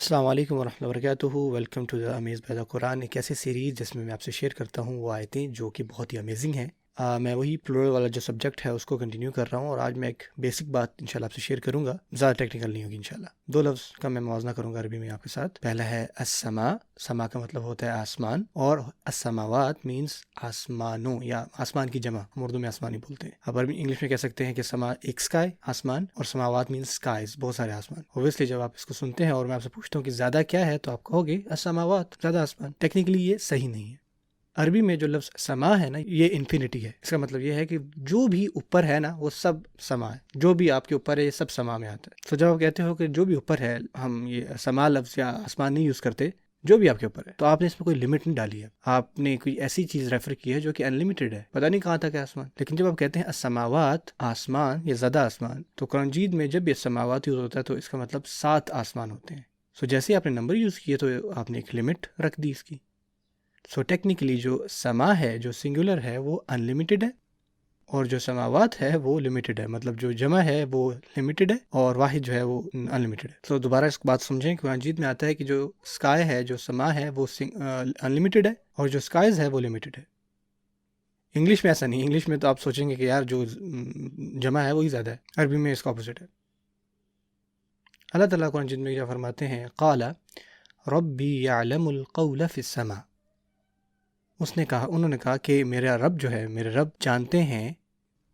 السلام علیکم ورحمۃ اللہ وبرکاتہ۔ Welcome to the amaze by the قرآن، ایک ایسی سیریز جس میں آپ سے شیئر کرتا ہوں وہ آیتیں جو کہ بہت ہی امیزنگ ہیں۔ میں وہی پلورل والا جو سبجیکٹ ہے اس کو کنٹینیو کر رہا ہوں، اور آج میں ایک بیسک بات انشاءاللہ آپ سے شیئر کروں گا، زیادہ ٹیکنیکل نہیں ہوگی انشاءاللہ۔ دو لفظ کا میں موازنہ کروں گا عربی میں آپ کے ساتھ۔ پہلا ہے السما، سما کا مطلب ہوتا ہے آسمان، اور السماوات مینس آسمانوں یا آسمان کی جمع، ہم اردو میں آسمانی بولتے ہیں۔ اب عربی انگلش میں کہہ سکتے ہیں کہ سما ایک اسکائی، آسمان، اور سماوات مینس اسکائز، بہت سارے آسمان۔ اوبویسلی جب آپ اس کو سنتے ہیں اور میں آپ سے پوچھتا ہوں کہ زیادہ کیا ہے تو آپ کہو گے السماوات، زیادہ آسمان۔ ٹیکنیکلی یہ صحیح نہیں ہے۔ عربی میں جو لفظ سما ہے نا، یہ انفینٹی ہے۔ اس کا مطلب یہ ہے کہ جو بھی اوپر ہے نا وہ سب سما ہے، جو بھی آپ کے اوپر ہے یہ سب سما میں آتا ہے۔ تو جب آپ کہتے ہو کہ جو بھی اوپر ہے، ہم یہ سما لفظ یا آسمان نہیں یوز کرتے، جو بھی آپ کے اوپر ہے، تو آپ نے اس میں کوئی لمٹ نہیں ڈالی ہے، آپ نے کوئی ایسی چیز ریفر کی ہے جو کہ انلمیٹڈ ہے، پتہ نہیں کہاں تک ہے آسمان۔ لیکن جب آپ کہتے ہیں السماوات، آسمان یا زیادہ آسمان، تو قرآن مجید میں جب یہ سماوات یوز ہوتا ہے تو اس کا مطلب 7 آسمان ہوتے ہیں۔ سو جیسے آپ نے نمبر یوز کیے تو آپ نے ایک لمٹ رکھ دی اس کی۔ سو ٹیکنیکلی جو سما ہے، جو سنگولر ہے، وہ انلمیٹڈ ہے، اور جو سماوات ہے وہ لمیٹڈ ہے، مطلب جو جمع ہے وہ لمیٹڈ ہے اور واحد جو ہے وہ انلمیٹڈ ہے۔ تو دوبارہ اس بات سمجھیں کہ قرآن مجید میں آتا ہے کہ جو اسکائی ہے، جو سما ہے، وہ انلمیٹڈ ہے، اور جو اسکائز ہے وہ لمیٹڈ ہے۔ انگلش میں ایسا نہیں، انگلش میں تو آپ سوچیں گے کہ یار جو جمع ہے وہی زیادہ ہے، عربی میں اس کا اپوزٹ ہے۔ اللہ تعالیٰ قرآن مجید میں کیا فرماتے ہیں؟ قال ربی یعلم القول فی السماء، انہوں نے کہا کہ میرا رب جو ہے، میرے رب جانتے ہیں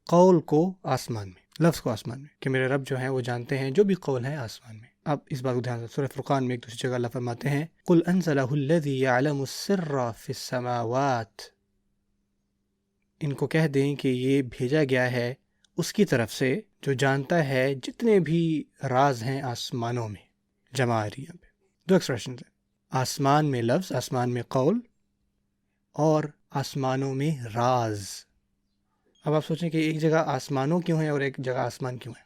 قول کو آسمان میں، لفظ کو آسمان میں، کہ میرے رب جو ہیں وہ جانتے ہیں جو بھی قول ہے آسمان میں۔ اب اس بات کو دھیان سے، سورہ فرقان میں ایک دوسری جگہ اللہ فرماتے ہیں قل انزلہ الذی یعلم السر فی السماوات، ان کو کہہ دیں کہ یہ بھیجا گیا ہے اس کی طرف سے جو جانتا ہے جتنے بھی راز ہیں آسمانوں میں۔ جمع آ رہی ہے یہاں پہ، دو ایکسپریشنز ہیں، آسمان میں لفظ، آسمان میں قول، اور آسمانوں میں راز۔ اب آپ سوچیں کہ ایک جگہ آسمانوں کیوں ہیں اور ایک جگہ آسمان کیوں ہے؟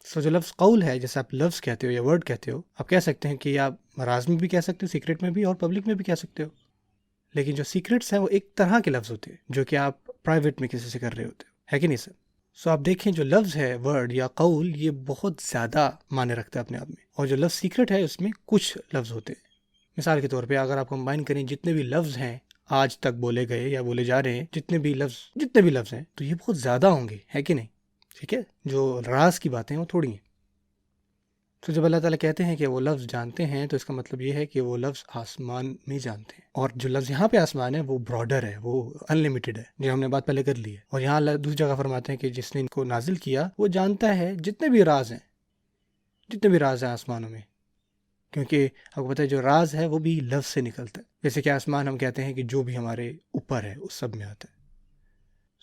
سو جو لفظ قول ہے، جیسے آپ لفظ کہتے ہو یا ورڈ کہتے ہو، آپ کہہ سکتے ہیں کہ آپ راز میں بھی کہہ سکتے ہو، سیکرٹ میں بھی، اور پبلک میں بھی کہہ سکتے ہو۔ لیکن جو سیکرٹس ہیں وہ ایک طرح کے لفظ ہوتے ہیں جو کہ آپ پرائیویٹ میں کسی سے کر رہے ہوتے ہو، ہے کہ نہیں سر؟ سو آپ دیکھیں جو لفظ ہے ورڈ یا قول، یہ بہت زیادہ معنی رکھتا ہے اپنے آپ میں، اور جو لفظ سیکرٹ ہے اس میں کچھ لفظ ہوتے ہیں۔ مثال کے طور پہ اگر آپ کمبائن کریں جتنے بھی لفظ ہیں آج تک بولے گئے یا بولے جا رہے ہیں، جتنے بھی لفظ ہیں، تو یہ بہت زیادہ ہوں گے، ہے کہ نہیں؟ ٹھیک ہے، جو راز کی باتیں وہ تھوڑی ہیں۔ تو جب اللہ تعالیٰ کہتے ہیں کہ وہ لفظ جانتے ہیں تو اس کا مطلب یہ ہے کہ وہ لفظ آسمان میں جانتے ہیں، اور جو لفظ یہاں پہ آسمان ہے وہ براڈر ہے، وہ انلمیٹڈ ہے، جو ہم نے بات پہلے کر لی ہے۔ اور یہاں اللہ دوسری جگہ فرماتے ہیں کہ جس نے ان کو نازل کیا وہ جانتا ہے جتنے بھی راز ہیں آسمانوں میں، کیونکہ آپ کو پتہ ہے جو راز ہے وہ بھی لفظ سے نکلتا ہے۔ جیسے کہ آسمان ہم کہتے ہیں کہ جو بھی ہمارے اوپر ہے اس سب میں آتا ہے۔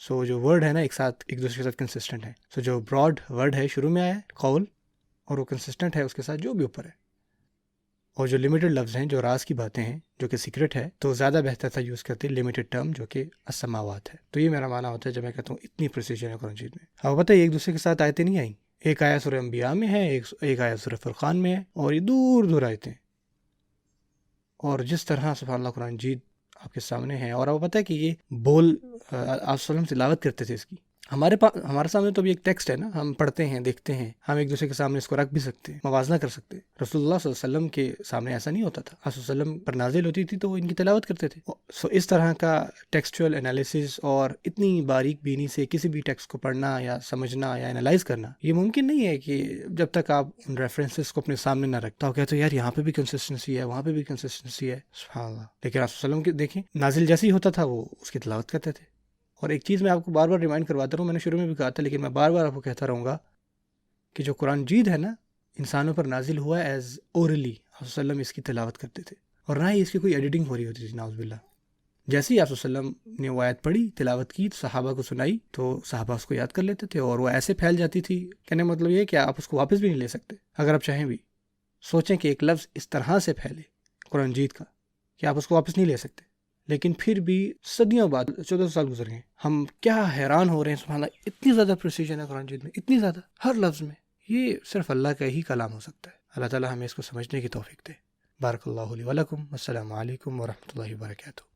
سو جو ورڈ ہے نا ایک دوسرے کے ساتھ کنسسٹنٹ ہے۔ سو جو براڈ ورڈ ہے شروع میں آیا ہے قول، اور وہ کنسسٹنٹ ہے اس کے ساتھ جو بھی اوپر ہے۔ اور جو لمیٹڈ لفظ ہیں، جو راز کی باتیں ہیں، جو کہ سیکرٹ ہے، تو زیادہ بہتر تھا یوز کرتے لمیٹڈ ٹرم جو کہ السماوات ہے۔ تو یہ میرا معنی ہوتا ہے جب میں کہتا ہوں اتنی پریسیجن ہے قرآن مجید میں۔ آپ پتہ ہے ایک دوسرے کے ساتھ آیتیں نہیں آئیں، ایک آیت سورہ انبیاء میں ہے، ایک آیت سورہ فرقان میں ہے، اور یہ دور دور آیتیں، اور جس طرح سبحان اللہ قرآن مجید آپ کے سامنے ہے۔ اور آپ کو پتہ ہے کہ یہ بول آپ وسلم تلاوت کرتے تھے اس کی، ہمارے سامنے تو بھی ایک ٹیکسٹ ہے نا، ہم پڑھتے ہیں، دیکھتے ہیں، ہم ایک دوسرے کے سامنے اس کو رکھ بھی سکتے ہیں، موازنہ کر سکتے ہیں۔ رسول اللہ صلی اللہ علیہ وسلم کے سامنے ایسا نہیں ہوتا تھا، آپ صلی اللہ علیہ وسلم پر نازل ہوتی تھی تو وہ ان کی تلاوت کرتے تھے۔ سو اس طرح کا ٹیکسچوئل انالیسس اور اتنی باریک بینی سے کسی بھی ٹیکسٹ کو پڑھنا یا سمجھنا یا انالائز کرنا، یہ ممکن نہیں ہے کہ جب تک آپ ان ریفرنسز کو اپنے سامنے نہ رکھتے آپ کہتے ہو یار یہاں پہ بھی کنسسٹنسی ہے، وہاں پہ بھی کنسسٹنسی ہے، سبحان اللہ۔ لیکن آپ صلی اللہ علیہ وسلم کے دیکھیں، نازل جیسے ہی ہوتا تھا وہ اس کی تلاوت کرتے تھے۔ اور ایک چیز میں آپ کو بار بار ریمائنڈ کرواتا رہوں، میں نے شروع میں بھی کہا تھا لیکن میں بار بار آپ کو کہتا رہوں گا کہ جو قرآن مجید ہے نا، انسانوں پر نازل ہوا ہے ایز اورلی، آپ صلی اللہ علیہ وسلم اس کی تلاوت کرتے تھے، اور نہ ہی اس کی کوئی ایڈیٹنگ ہو رہی ہوتی تھی، نعوذ باللہ۔ جیسے ہی آپ صلی اللہ علیہ وسلم نے وہ آیت پڑھی، تلاوت کی، صحابہ کو سنائی، تو صحابہ اس کو یاد کر لیتے تھے، اور وہ ایسے پھیل جاتی تھی، کہنے مطلب یہ کہ آپ اس کو واپس بھی نہیں لے سکتے اگر آپ چاہیں بھی۔ سوچیں کہ ایک لفظ اس طرح سے پھیلے قرآن مجید کا کہ آپ اس کو واپس نہیں لے سکتے، لیکن پھر بھی صدیوں بعد 1400 سال گزر گئے، ہم کیا حیران ہو رہے ہیں، سبحان اللہ، اتنی زیادہ پریسیجن ہے قرآن مجید میں، اتنی زیادہ ہر لفظ میں۔ یہ صرف اللہ کا ہی کلام ہو سکتا ہے۔ اللہ تعالیٰ ہمیں اس کو سمجھنے کی توفیق دے۔ بارک اللہ لی ولکم، السلام علیکم ورحمۃ اللہ وبرکاتہ۔